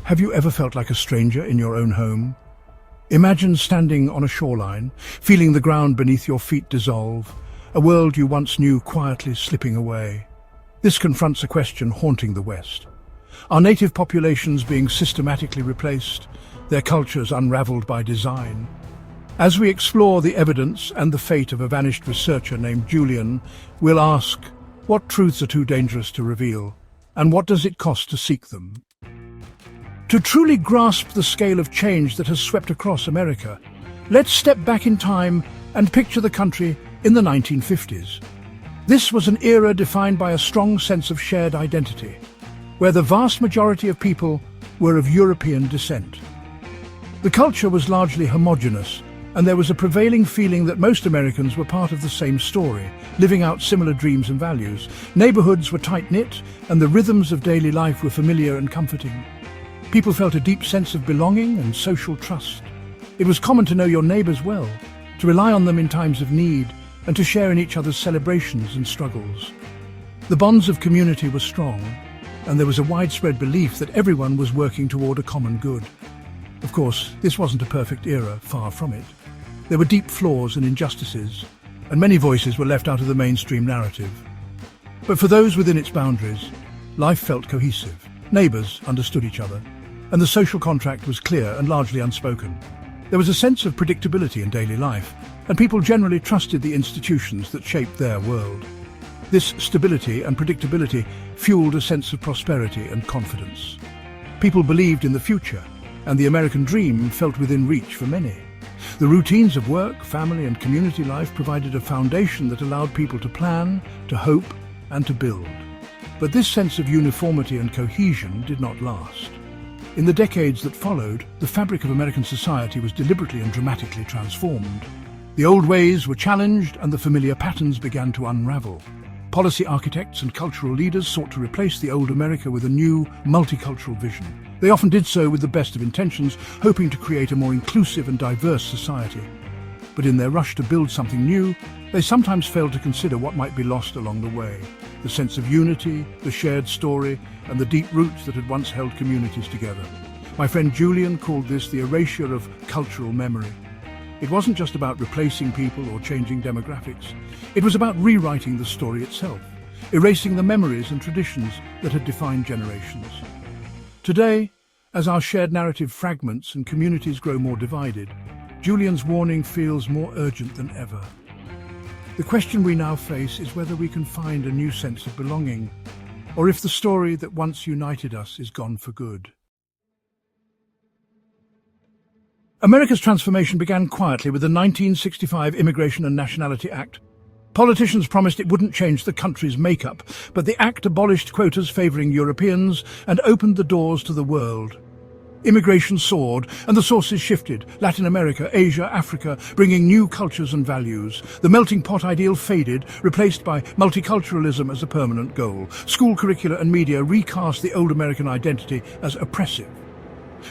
Have you ever felt like a stranger in your own home? Imagine standing on a shoreline, feeling the ground beneath your feet dissolve, a world you once knew quietly slipping away. This confronts a question haunting the West. Are native populations being systematically replaced, their cultures unraveled by design? As we explore the evidence and the fate of a vanished researcher named Julian, we'll ask, what truths are too dangerous to reveal, and what does it cost to seek them? To truly grasp the scale of change that has swept across America, let's step back in time and picture the country in the 1950s. This was an era defined by a strong sense of shared identity, where the vast majority of people were of European descent. The culture was largely homogeneous, and there was a prevailing feeling that most Americans were part of the same story, living out similar dreams and values. Neighborhoods were tight-knit, and the rhythms of daily life were familiar and comforting. People felt a deep sense of belonging and social trust. It was common to know your neighbors well, to rely on them in times of need, and to share in each other's celebrations and struggles. The bonds of community were strong, and there was a widespread belief that everyone was working toward a common good. Of course, this wasn't a perfect era, far from it. There were deep flaws and injustices, and many voices were left out of the mainstream narrative. But for those within its boundaries, life felt cohesive. Neighbors understood each other, and the social contract was clear and largely unspoken. There was a sense of predictability in daily life, and people generally trusted the institutions that shaped their world. This stability and predictability fueled a sense of prosperity and confidence. People believed in the future, and the American dream felt within reach for many. The routines of work, family, and community life provided a foundation that allowed people to plan, to hope, and to build. But this sense of uniformity and cohesion did not last. In the decades that followed, the fabric of American society was deliberately and dramatically transformed. The old ways were challenged, and the familiar patterns began to unravel. Policy architects and cultural leaders sought to replace the old America with a new, multicultural vision. They often did so with the best of intentions, hoping to create a more inclusive and diverse society. But in their rush to build something new, they sometimes failed to consider what might be lost along the way. The sense of unity, the shared story, and the deep roots that had once held communities together. My friend Julian called this the erasure of cultural memory. It wasn't just about replacing people or changing demographics. It was about rewriting the story itself, erasing the memories and traditions that had defined generations. Today, as our shared narrative fragments and communities grow more divided, Julian's warning feels more urgent than ever. The question we now face is whether we can find a new sense of belonging, or if the story that once united us is gone for good. America's transformation began quietly with the 1965 Immigration and Nationality Act. Politicians promised it wouldn't change the country's makeup, but the act abolished quotas favoring Europeans and opened the doors to the world. Immigration soared, and the sources shifted: Latin America, Asia, Africa, bringing new cultures and values. The melting pot ideal faded, replaced by multiculturalism as a permanent goal. School curricula and media recast the old American identity as oppressive.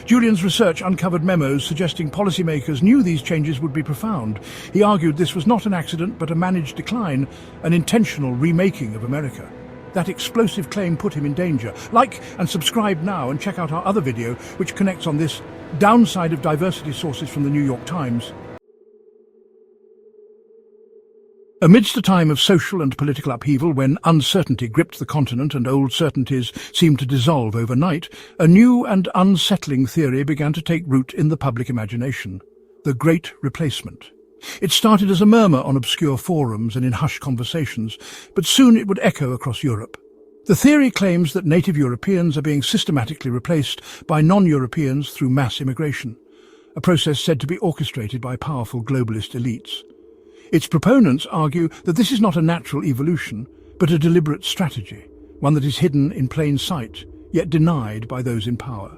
Julian's research uncovered memos suggesting policymakers knew these changes would be profound. He argued this was not an accident but a managed decline, an intentional remaking of America. That explosive claim put him in danger. Like and subscribe now and check out our other video which connects on this downside of diversity. Sources from the New York Times. Amidst a time of social and political upheaval, when uncertainty gripped the continent and old certainties seemed to dissolve overnight, a new and unsettling theory began to take root in the public imagination: the Great Replacement. It started as a murmur on obscure forums and in hushed conversations, but soon it would echo across Europe. The theory claims that native Europeans are being systematically replaced by non-Europeans through mass immigration, a process said to be orchestrated by powerful globalist elites. Its proponents argue that this is not a natural evolution, but a deliberate strategy, one that is hidden in plain sight, yet denied by those in power.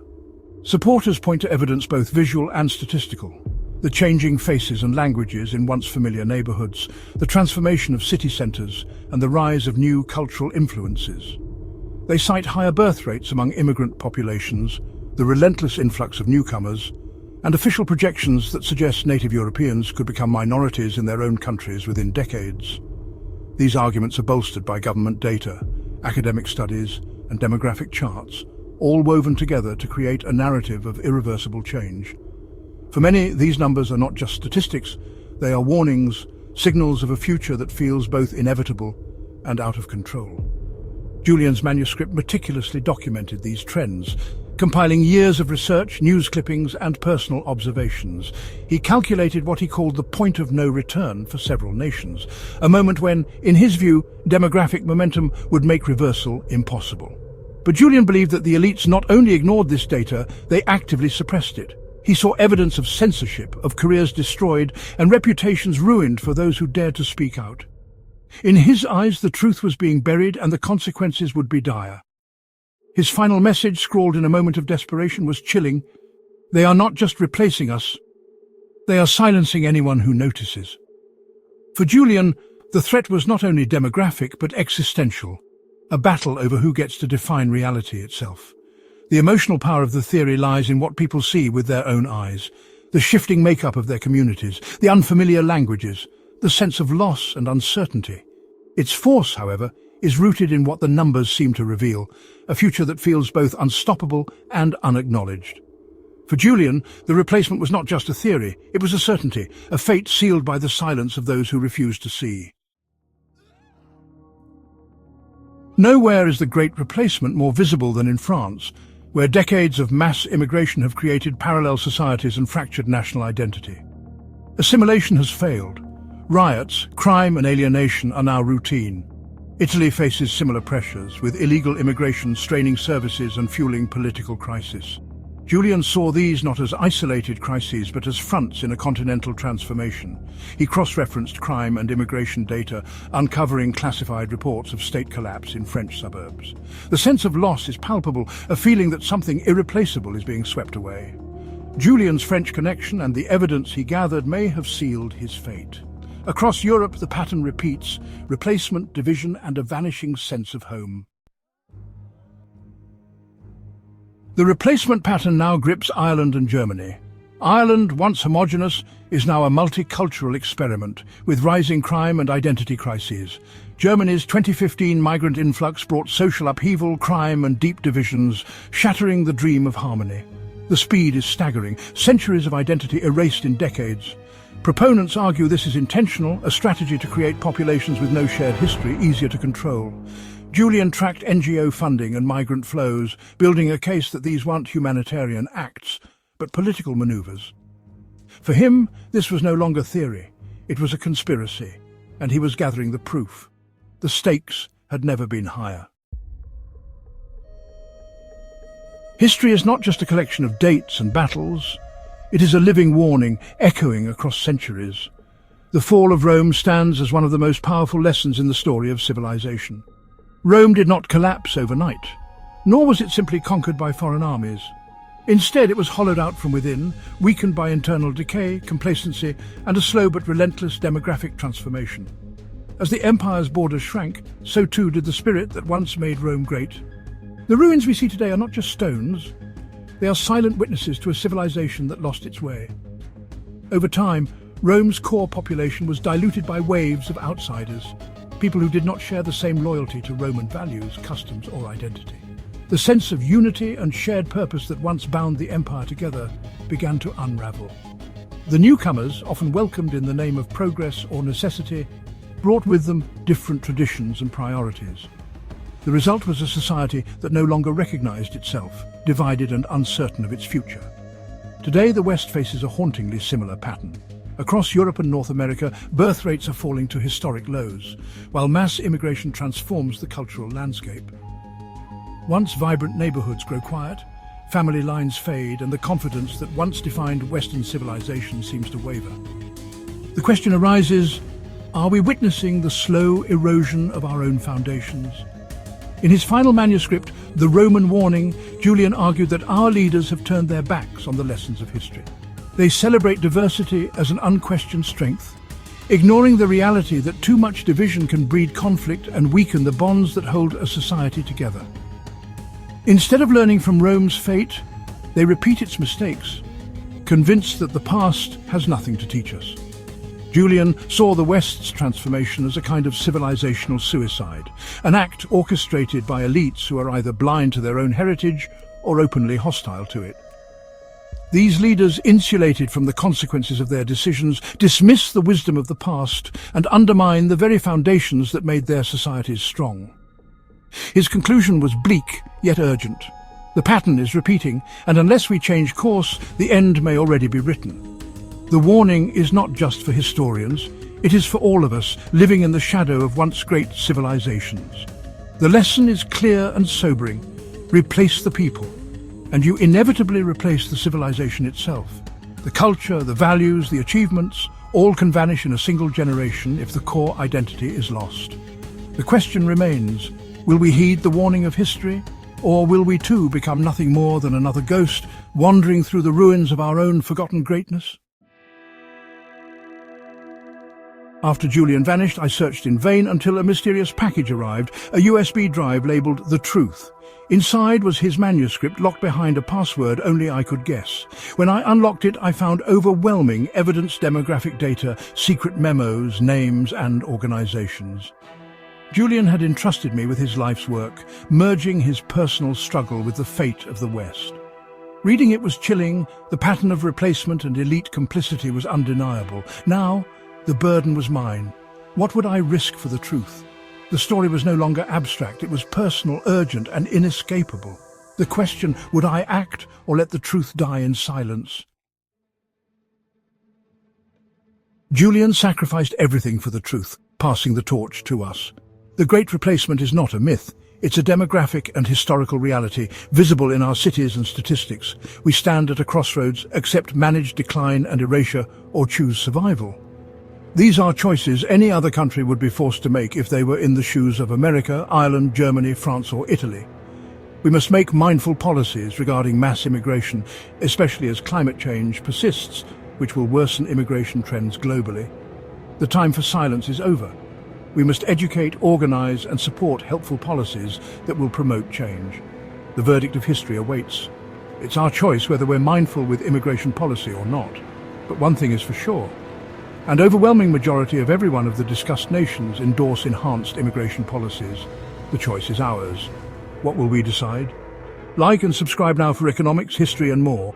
Supporters point to evidence both visual and statistical: the changing faces and languages in once familiar neighborhoods, the transformation of city centers, and the rise of new cultural influences. They cite higher birth rates among immigrant populations, the relentless influx of newcomers, and official projections that suggest native Europeans could become minorities in their own countries within decades. These arguments are bolstered by government data, academic studies, and demographic charts, all woven together to create a narrative of irreversible change. For many, these numbers are not just statistics, they are warnings, signals of a future that feels both inevitable and out of control. Julian's manuscript meticulously documented these trends, compiling years of research, news clippings, and personal observations. He calculated what he called the point of no return for several nations, a moment when, in his view, demographic momentum would make reversal impossible. But Julian believed that the elites not only ignored this data, they actively suppressed it. He saw evidence of censorship, of careers destroyed, and reputations ruined for those who dared to speak out. In his eyes, the truth was being buried and the consequences would be dire. His final message, scrawled in a moment of desperation, was chilling. They are not just replacing us, they are silencing anyone who notices. For Julian, the threat was not only demographic but existential, a battle over who gets to define reality itself. The emotional power of the theory lies in what people see with their own eyes, the shifting makeup of their communities, the unfamiliar languages, the sense of loss and uncertainty. Its force, however, is rooted in what the numbers seem to reveal, a future that feels both unstoppable and unacknowledged. For Julian, the replacement was not just a theory, it was a certainty, a fate sealed by the silence of those who refused to see. Nowhere is the great replacement more visible than in France, where decades of mass immigration have created parallel societies and fractured national identity. Assimilation has failed. Riots, crime and alienation are now routine. Italy faces similar pressures, with illegal immigration straining services and fueling political crisis. Julian saw these not as isolated crises but as fronts in a continental transformation. He cross-referenced crime and immigration data, uncovering classified reports of state collapse in French suburbs. The sense of loss is palpable, a feeling that something irreplaceable is being swept away. Julian's French connection and the evidence he gathered may have sealed his fate. Across Europe, the pattern repeats: replacement, division, and a vanishing sense of home. The replacement pattern now grips Ireland and Germany. Ireland, once homogeneous, is now a multicultural experiment, with rising crime and identity crises. Germany's 2015 migrant influx brought social upheaval, crime, and deep divisions, shattering the dream of harmony. The speed is staggering, centuries of identity erased in decades. Proponents argue this is intentional, a strategy to create populations with no shared history, easier to control. Julian tracked NGO funding and migrant flows, building a case that these weren't humanitarian acts, but political maneuvers. For him, this was no longer theory. It was a conspiracy, and he was gathering the proof. The stakes had never been higher. History is not just a collection of dates and battles. It is a living warning, echoing across centuries. The fall of Rome stands as one of the most powerful lessons in the story of civilization. Rome did not collapse overnight, nor was it simply conquered by foreign armies. Instead, it was hollowed out from within, weakened by internal decay, complacency, and a slow but relentless demographic transformation. As the empire's borders shrank, so too did the spirit that once made Rome great. The ruins we see today are not just stones. They are silent witnesses to a civilization that lost its way. Over time, Rome's core population was diluted by waves of outsiders, people who did not share the same loyalty to Roman values, customs, or identity. The sense of unity and shared purpose that once bound the empire together began to unravel. The newcomers, often welcomed in the name of progress or necessity, brought with them different traditions and priorities. The result was a society that no longer recognized itself, divided and uncertain of its future. Today, the West faces a hauntingly similar pattern. Across Europe and North America, birth rates are falling to historic lows, while mass immigration transforms the cultural landscape. Once vibrant neighborhoods grow quiet, family lines fade, and the confidence that once defined Western civilization seems to waver. The question arises, are we witnessing the slow erosion of our own foundations? In his final manuscript, The Roman Warning, Julian argued that our leaders have turned their backs on the lessons of history. They celebrate diversity as an unquestioned strength, ignoring the reality that too much division can breed conflict and weaken the bonds that hold a society together. Instead of learning from Rome's fate, they repeat its mistakes, convinced that the past has nothing to teach us. Julian saw the West's transformation as a kind of civilizational suicide, an act orchestrated by elites who are either blind to their own heritage or openly hostile to it. These leaders, insulated from the consequences of their decisions, dismiss the wisdom of the past and undermine the very foundations that made their societies strong. His conclusion was bleak, yet urgent. The pattern is repeating, and unless we change course, the end may already be written. The warning is not just for historians, it is for all of us living in the shadow of once great civilizations. The lesson is clear and sobering. Replace the people, and you inevitably replace the civilization itself. The culture, the values, the achievements, all can vanish in a single generation if the core identity is lost. The question remains, will we heed the warning of history, or will we too become nothing more than another ghost wandering through the ruins of our own forgotten greatness? After Julian vanished, I searched in vain until a mysterious package arrived, a USB drive labelled The Truth. Inside was his manuscript locked behind a password only I could guess. When I unlocked it, I found overwhelming evidence, demographic data, secret memos, names and organizations. Julian had entrusted me with his life's work, merging his personal struggle with the fate of the West. Reading it was chilling, the pattern of replacement and elite complicity was undeniable. Now, the burden was mine. What would I risk for the truth? The story was no longer abstract, it was personal, urgent and inescapable. The question, would I act or let the truth die in silence? Julian sacrificed everything for the truth, passing the torch to us. The Great Replacement is not a myth. It's a demographic and historical reality, visible in our cities and statistics. We stand at a crossroads, accept managed decline and erasure, or choose survival. These are choices any other country would be forced to make if they were in the shoes of America, Ireland, Germany, France or Italy. We must make mindful policies regarding mass immigration, especially as climate change persists, which will worsen immigration trends globally. The time for silence is over. We must educate, organize and support helpful policies that will promote change. The verdict of history awaits. It's our choice whether we're mindful with immigration policy or not. But one thing is for sure. An overwhelming majority of every one of the discussed nations endorse enhanced immigration policies. The choice is ours. What will we decide? Like and subscribe now for economics, history and more.